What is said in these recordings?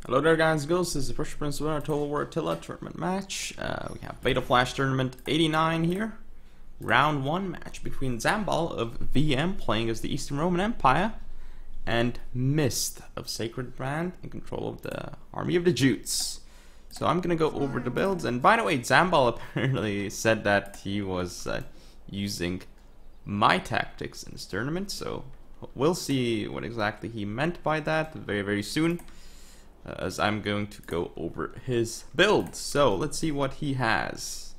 Hello there guys, girls, this is the First Prince winner Total War Attila tournament match. We have Beta Flash Tournament 89 here. Round 1 match between Dzambal of VM playing as the Eastern Roman Empire and Mist of Sacred Brand in control of the Army of the Jutes. So I'm gonna go over the builds, and by the way, Dzambal apparently said that he was using my tactics in this tournament, so we'll see what exactly he meant by that very soon. As I'm going to go over his build. So let's see what he has.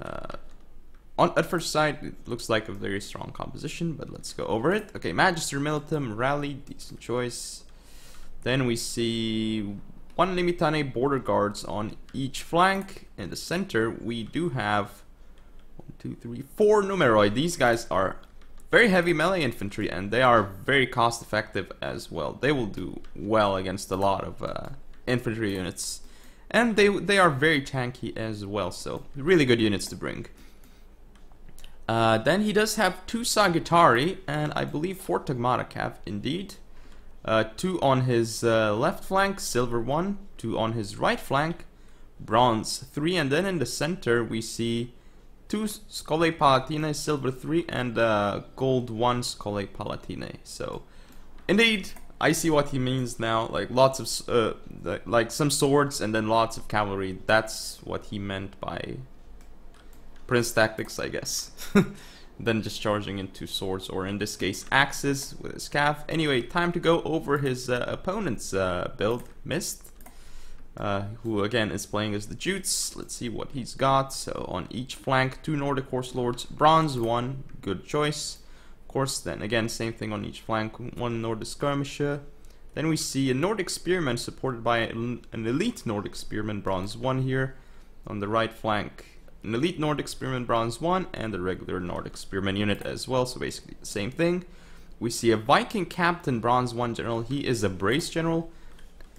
At first sight, it looks like a very strong composition, but let's go over it. Okay, Magister Militum, Rally, decent choice. Then we see 1 Limitane border guards on each flank. In the center, we do have 1, 2, 3, 4 Numeroi. These guys are very heavy melee infantry, and they are very cost effective as well. They will do well against a lot of infantry units, and they are very tanky as well, so really good units to bring. Then he does have 2 Sagittari and I believe 4 Tagmata Cav indeed. 2 on his left flank, silver 1, 2 on his right flank, bronze 3, and then in the center we see 2 Scholae Palatine, silver 3, and gold 1 Scholae Palatine. So, indeed, I see what he means now. Like lots of, like some swords and then lots of cavalry. That's what he meant by Prince tactics, I guess. Then just charging into swords, or in this case, axes with his calf. Anyway, time to go over his opponent's build, Mist. Who again is playing as the Jutes. Let's see what he's got. So on each flank, 2 Nordic Horse Lords, bronze 1, good choice. Of course, then again, same thing on each flank, 1 Nordic Skirmisher. Then we see a Nordic Spearman supported by an elite Nordic Spearman, bronze 1 here. On the right flank, an elite Nordic Spearman, bronze 1, and a regular Nordic Spearman unit as well, so basically the same thing. We see a Viking Captain, bronze 1 general. He is a Brace general.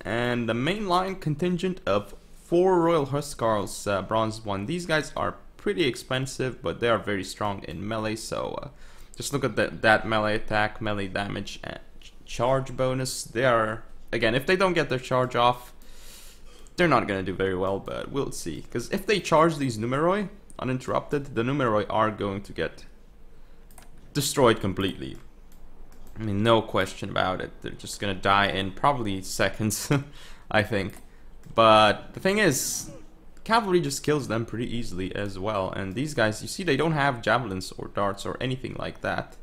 And the mainline contingent of 4 Royal Huscarls, bronze 1. These guys are pretty expensive, but they are very strong in melee. So just look at that melee attack, melee damage, and charge bonus. They are, again, if they don't get their charge off, they're not going to do very well, but we'll see. Because if they charge these Numeroi uninterrupted, the Numeroi are going to get destroyed completely. I mean, no question about it. They're just gonna die in probably seconds, I think. But the thing is, cavalry just kills them pretty easily as well. And these guys, you see, they don't have javelins or darts or anything like that.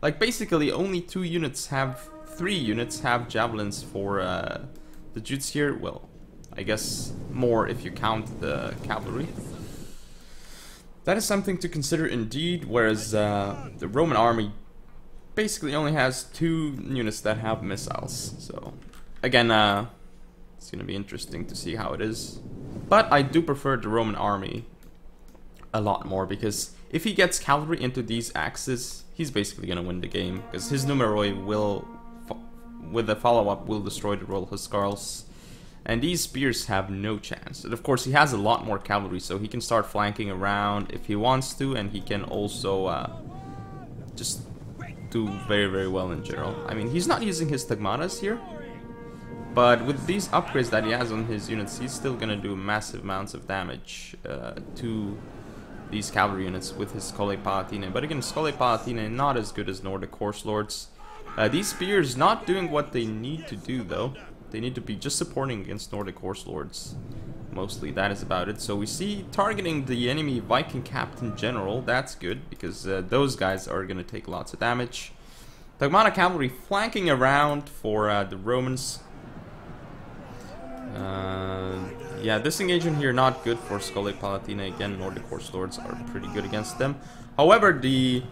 Like, basically, only 3 units have javelins for the Jutes here. Well, I guess more if you count the cavalry. That is something to consider indeed, whereas the Roman army basically only has 2 units that have missiles. So again, it's gonna be interesting to see how it is, but I do prefer the Roman army a lot more, because if he gets cavalry into these axes, he's basically gonna win the game, because his Numeroi will, with the follow-up, will destroy the Royal Huscarls, and these spears have no chance. And of course he has a lot more cavalry, so he can start flanking around if he wants to, and he can also just do very well in general. I mean, he's not using his Tagmatas here, but with these upgrades that he has on his units, he's still gonna do massive amounts of damage to these cavalry units with his Scholae Palatine. But again, Scholae Palatine not as good as Nordic Horse Lords. These spears not doing what they need to do though. They need to be just supporting against Nordic Horse Lords. Mostly, that is about it. So we see targeting the enemy Viking Captain General. That's good, because those guys are going to take lots of damage. Tagmata Cavalry flanking around for the Romans. Yeah, this engagement here not good for Scholae Palatine. Again, Nordic Horse Lords are pretty good against them. However, the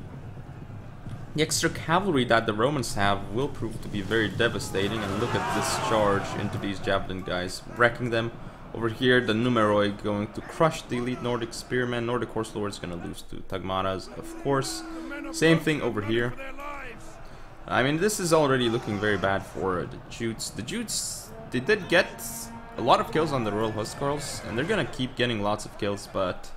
extra cavalry that the Romans have will prove to be very devastating. And look at this charge into these javelin guys, wrecking them. Over here, the Numeroi going to crush the elite Nordic Spearmen. Nordic Horse Lords going to lose to Tagmatas, of course. Same thing over here. I mean, this is already looking very bad for the Jutes. The Jutes, they did get a lot of kills on the Royal Huscarls, and they're going to keep getting lots of kills, but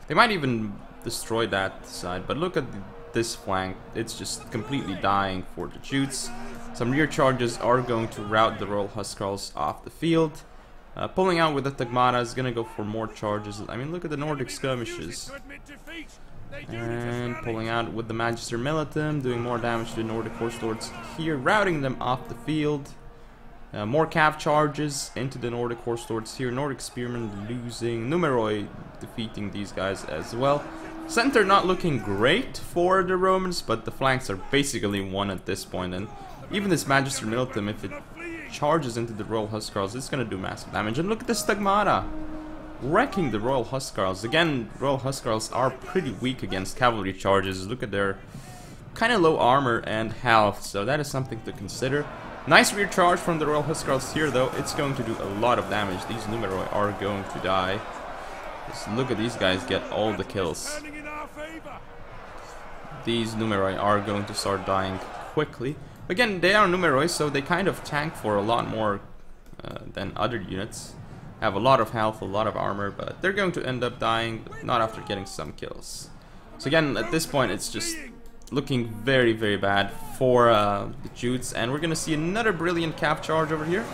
they might even destroy that side. But look at this flank, it's just completely dying for the Jutes. Some rear charges are going to rout the Royal Huskarls off the field. Pulling out with the Tagmata is going to go for more charges. I mean, look at the Nordic skirmishes. And pulling out with the Magister Militum, doing more damage to the Nordic Horse Lords here, routing them off the field. More cav charges into the Nordic Horse Lords here. Nordic Spearmen losing. Numeroi defeating these guys as well. Center not looking great for the Romans, but the flanks are basically won at this point. And even this Magister Militum, if it charges into the Royal Huskarls, it's going to do massive damage. And look at this Tagmata, wrecking the Royal Huskarls. Again, Royal Huskarls are pretty weak against cavalry charges. Look at their kind of low armor and health, so that is something to consider. Nice rear charge from the Royal Huskarls here, though. It's going to do a lot of damage. These Numeroi are going to die. Just look at these guys get all the kills. These Numeroi are going to start dying quickly. Again, they are Numeroi, so they kind of tank for a lot more than other units. Have a lot of health, a lot of armor, but they're going to end up dying, but not after getting some kills. So again, at this point, it's just looking very, very bad for the Jutes, and we're gonna see another brilliant cav charge over here.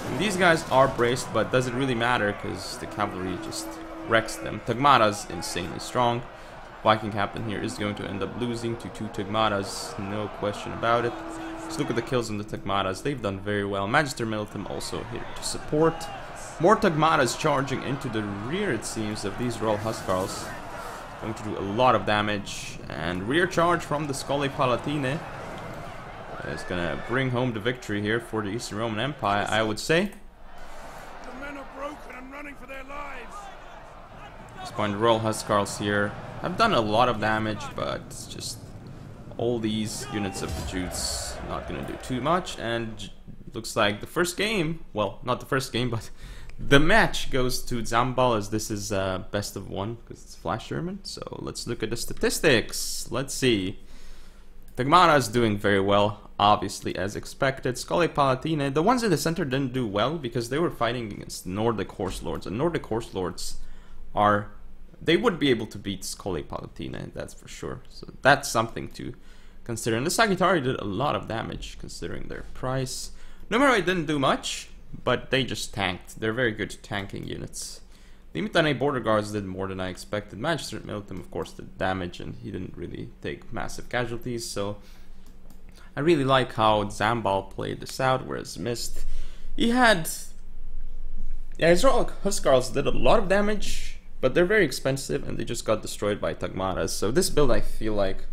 And these guys are braced, but does it really matter? Because the cavalry just wrecks them. Tagmata's insanely strong. Viking captain here is going to end up losing to 2 Tagmatas, no question about it. Just look at the kills on the Tagmatas, they've done very well. Magister Militum also here to support. More Tagmatas charging into the rear, it seems, of these Royal Huskarls. Going to do a lot of damage. And rear charge from the Scole Palatine is going to bring home the victory here for the Eastern Roman Empire, I would say. The men are broken and running for their lives. At this point, the Royal Huskarls here have done a lot of damage, but it's just all these units of the Jutes not going to do too much. And looks like the first game, well, not the first game, but the match goes to Dzambal, as this is best of 1 because it's Flash German. So let's look at the statistics. Let's see. Tagmata is doing very well, obviously, as expected. Scole Palatine, the ones in the center didn't do well because they were fighting against Nordic Horse Lords, and Nordic Horse Lords are, they would be able to beat Scole Palatine, that's for sure. So that's something to consider. And the Sagittari did a lot of damage considering their price. Numeroi didn't do much, but they just tanked. They're very good tanking units. The Imitane Border Guards did more than I expected. Magister Militum, of course, did damage, and he didn't really take massive casualties, so I really like how Dzambal played this out, whereas Mist, he had... Yeah, his Royal Huskarls did a lot of damage, but they're very expensive, and they just got destroyed by Tagmatas. So this build, I feel like,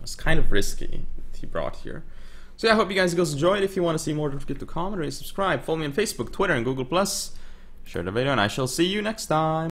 was kind of risky that he brought here. So yeah, I hope you guys enjoyed. If you want to see more, don't forget to comment, rate, subscribe, follow me on Facebook, Twitter, and Google+. Share the video, and I shall see you next time.